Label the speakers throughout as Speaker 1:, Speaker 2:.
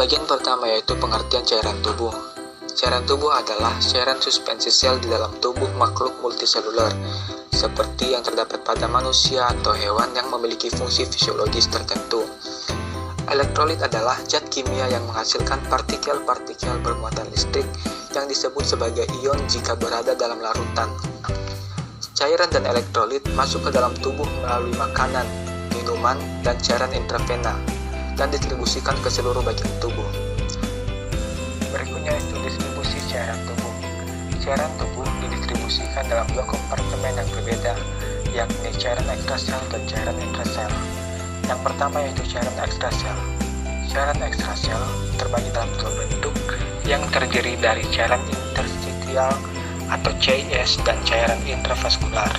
Speaker 1: Bagian pertama yaitu pengertian cairan tubuh. Cairan tubuh adalah cairan suspensi sel di dalam tubuh makhluk multiseluler, seperti yang terdapat pada manusia atau hewan yang memiliki fungsi fisiologis tertentu. Elektrolit adalah zat kimia yang menghasilkan partikel-partikel bermuatan listrik yang disebut sebagai ion jika berada dalam larutan. Cairan dan elektrolit masuk ke dalam tubuh melalui makanan, minuman, dan cairan intravena, dan distribusikan ke seluruh bagian tubuh. Berikutnya itu distribusi cairan tubuh. Cairan tubuh didistribusikan dalam dua kompartemen yang berbeda, yakni cairan ekstrasel dan cairan intrasel. Yang pertama yaitu cairan ekstrasel. Cairan ekstrasel terbagi dalam dua bentuk yang terdiri dari cairan interstisial atau CIS dan cairan intravaskular.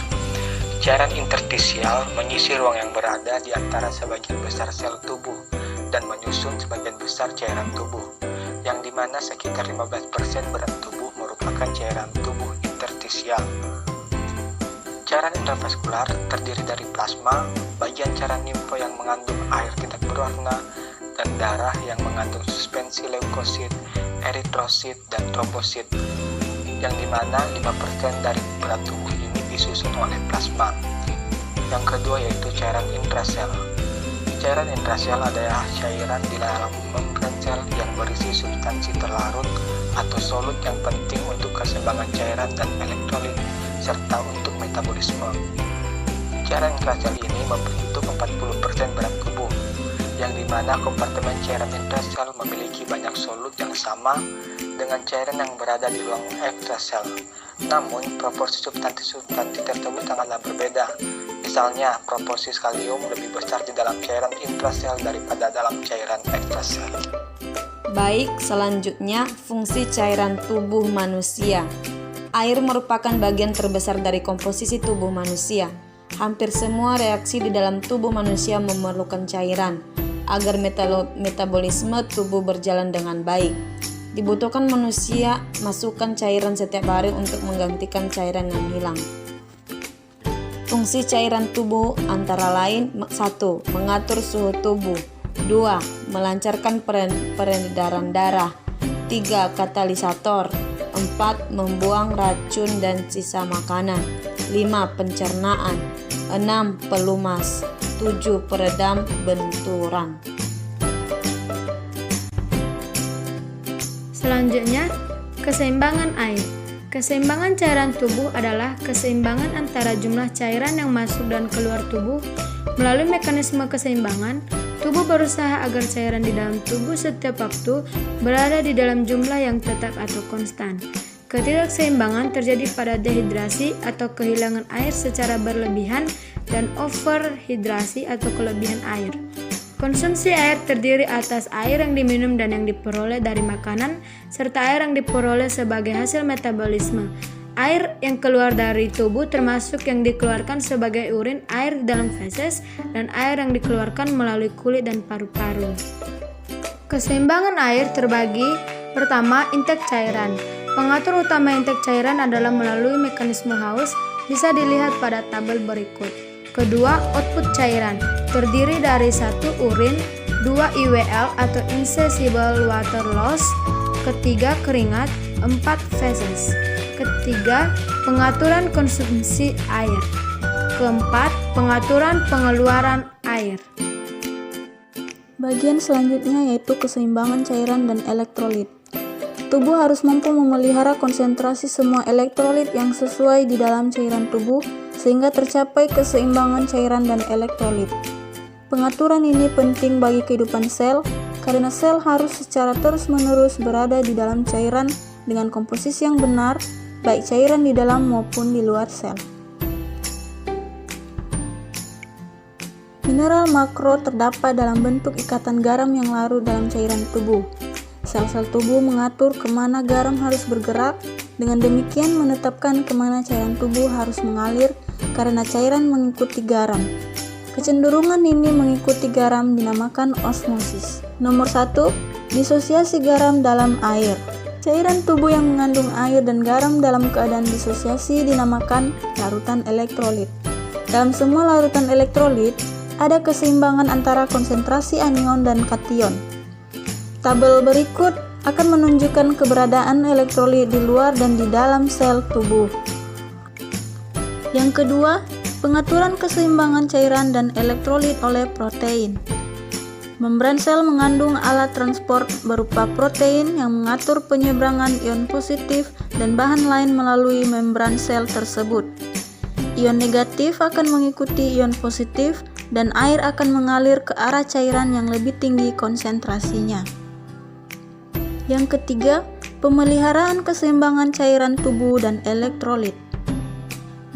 Speaker 1: Cairan interstisial mengisi ruang yang berada di antara sebagian besar sel tubuh dan menyusun sebagian besar cairan tubuh, yang dimana sekitar 15% berat tubuh merupakan cairan tubuh interstisial. Cairan intravaskular terdiri dari plasma, bagian cairan limfo yang mengandung air tidak berwarna, dan darah yang mengandung suspensi leukosit, eritrosit, dan trombosit, yang dimana 5% dari berat tubuh ini disusun oleh plasma. Yang kedua yaitu cairan intrasel. Cairan intrasel adalah cairan di dalam membran sel yang berisi substansi terlarut atau solut yang penting untuk keseimbangan cairan dan elektrolit serta untuk metabolisme. Cairan intrasel ini membentuk 40% berat tubuh, yang dimana kompartemen cairan intrasel memiliki banyak solut yang sama dengan cairan yang berada di ruang ekstrasel. Namun, proporsi substansi tersebut sangatlah berbeda. Misalnya, proporsi kalium lebih besar di dalam cairan intrasel daripada dalam cairan ekstrasel.
Speaker 2: Baik, selanjutnya fungsi cairan tubuh manusia. Air merupakan bagian terbesar dari komposisi tubuh manusia. Hampir semua reaksi di dalam tubuh manusia memerlukan cairan agar metabolisme tubuh berjalan dengan baik. Dibutuhkan manusia masukkan cairan setiap hari untuk menggantikan cairan yang hilang. Fungsi cairan tubuh antara lain 1. Mengatur suhu tubuh. 2. Melancarkan peredaran darah. 3. Katalisator. 4. Membuang racun dan sisa makanan. 5. Pencernaan. 6. Pelumas. 7. Peredam benturan.
Speaker 3: Selanjutnya, keseimbangan air. Keseimbangan cairan tubuh adalah keseimbangan antara jumlah cairan yang masuk dan keluar tubuh. Melalui mekanisme keseimbangan, tubuh berusaha agar cairan di dalam tubuh setiap waktu berada di dalam jumlah yang tetap atau konstan. Ketidakseimbangan terjadi pada dehidrasi atau kehilangan air secara berlebihan dan overhidrasi atau kelebihan air. Konsumsi air terdiri atas air yang diminum dan yang diperoleh dari makanan, serta air yang diperoleh sebagai hasil metabolisme. Air yang keluar dari tubuh termasuk yang dikeluarkan sebagai urin, air di dalam feses, dan air yang dikeluarkan melalui kulit dan paru-paru. Keseimbangan air terbagi. Pertama, intake cairan. Pengatur utama intake cairan adalah melalui mekanisme haus, bisa dilihat pada tabel berikut. Kedua, output cairan terdiri dari 1. Urin, 2. IWL atau insoluble water loss, ketiga keringat, 4. feses. Ketiga, pengaturan konsumsi air. Keempat, pengaturan pengeluaran air.
Speaker 4: Bagian selanjutnya yaitu keseimbangan cairan dan elektrolit. Tubuh harus mampu memelihara konsentrasi semua elektrolit yang sesuai di dalam cairan tubuh sehingga tercapai keseimbangan cairan dan elektrolit. Pengaturan ini penting bagi kehidupan sel karena sel harus secara terus-menerus berada di dalam cairan dengan komposisi yang benar, baik cairan di dalam maupun di luar sel. Mineral makro terdapat dalam bentuk ikatan garam yang larut dalam cairan tubuh. Sel-sel tubuh mengatur kemana garam harus bergerak, dengan demikian menetapkan kemana cairan tubuh harus mengalir karena cairan mengikuti garam. Kecenderungan ini mengikuti garam dinamakan osmosis. Nomor 1. Disosiasi garam dalam air. Cairan tubuh yang mengandung air dan garam dalam keadaan disosiasi dinamakan larutan elektrolit. Dalam semua larutan elektrolit, ada keseimbangan antara konsentrasi anion dan kation. Tabel berikut akan menunjukkan keberadaan elektrolit di luar dan di dalam sel tubuh. Yang kedua, pengaturan keseimbangan cairan dan elektrolit oleh protein. Membran sel mengandung alat transport berupa protein yang mengatur penyeberangan ion positif dan bahan lain melalui membran sel tersebut. Ion negatif akan mengikuti ion positif dan air akan mengalir ke arah cairan yang lebih tinggi konsentrasinya. Yang ketiga, pemeliharaan keseimbangan cairan tubuh dan elektrolit.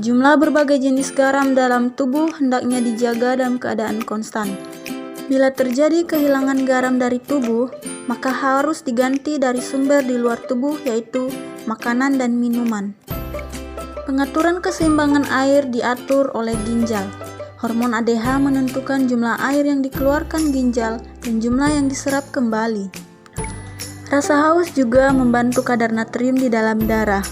Speaker 4: Jumlah berbagai jenis garam dalam tubuh hendaknya dijaga dalam keadaan konstan. Bila terjadi kehilangan garam dari tubuh, maka harus diganti dari sumber di luar tubuh, yaitu makanan dan minuman. Pengaturan keseimbangan air diatur oleh ginjal. Hormon ADH menentukan jumlah air yang dikeluarkan ginjal dan jumlah yang diserap kembali. Rasa haus juga membantu kadar natrium di dalam darah.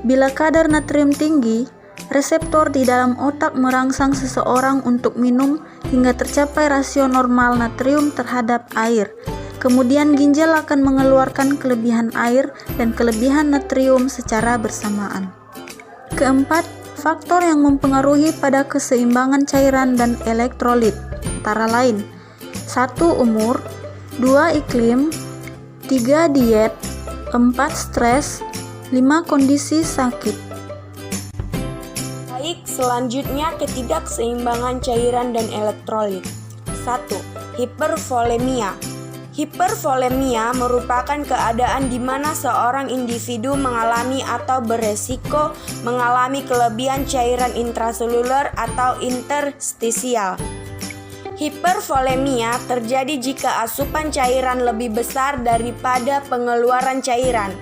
Speaker 4: Bila kadar natrium tinggi, reseptor di dalam otak merangsang seseorang untuk minum hingga tercapai rasio normal natrium terhadap air. Kemudian ginjal akan mengeluarkan kelebihan air dan kelebihan natrium secara bersamaan. Keempat, faktor yang mempengaruhi pada keseimbangan cairan dan elektrolit, antara lain 1. Umur, 2. Iklim, 3. Diet, 4. Stres, 5. Kondisi sakit.
Speaker 5: Baik, selanjutnya ketidakseimbangan cairan dan elektrolit. 1. Hipervolemia. Hipervolemia merupakan keadaan di mana seorang individu mengalami atau beresiko mengalami kelebihan cairan intraseluler atau interstisial. Hipervolemia terjadi jika asupan cairan lebih besar daripada pengeluaran cairan.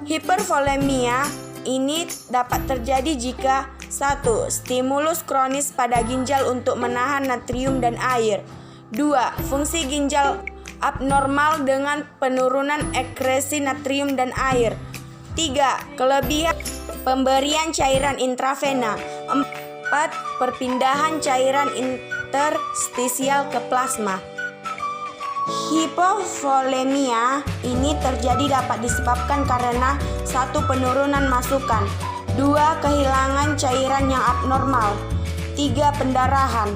Speaker 5: Hipervolemia ini dapat terjadi jika 1. Stimulus kronis pada ginjal untuk menahan natrium dan air. 2. Fungsi ginjal abnormal dengan penurunan ekskresi natrium dan air. 3. Kelebihan pemberian cairan intravena. 4. Perpindahan cairan interstisial ke plasma. Hipovolemia ini terjadi dapat disebabkan karena 1. Penurunan masukan, 2. Kehilangan cairan yang abnormal, 3. Pendarahan.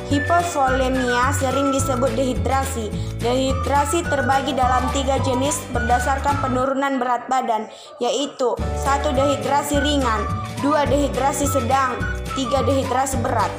Speaker 5: Hipovolemia sering disebut dehidrasi. Dehidrasi terbagi dalam 3 jenis berdasarkan penurunan berat badan, yaitu 1. Dehidrasi ringan, 2. Dehidrasi sedang, 3. Dehidrasi berat.